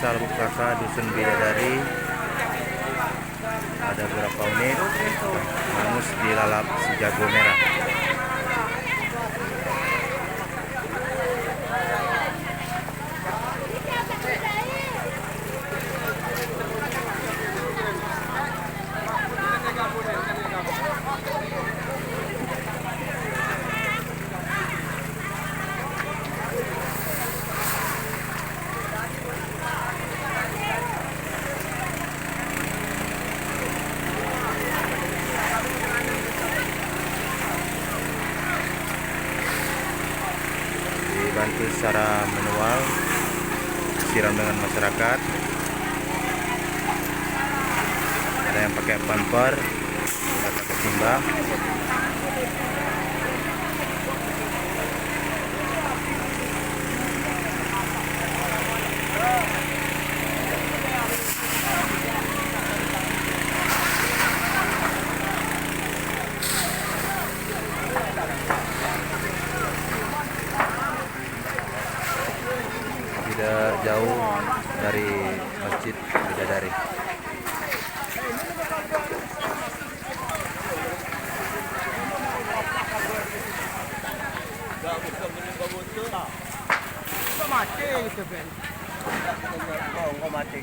Desa Lubuk Saka, Dusun Bidadari. Ada beberapa unit hangus dilalap si jago merah. Dibantu secara manual, siram dengan masyarakat. Ada yang pakai pamper, ada pakai timba. Tidak jauh dari Masjid Bidadari. Kok mati gitu, Ben? Kok mati?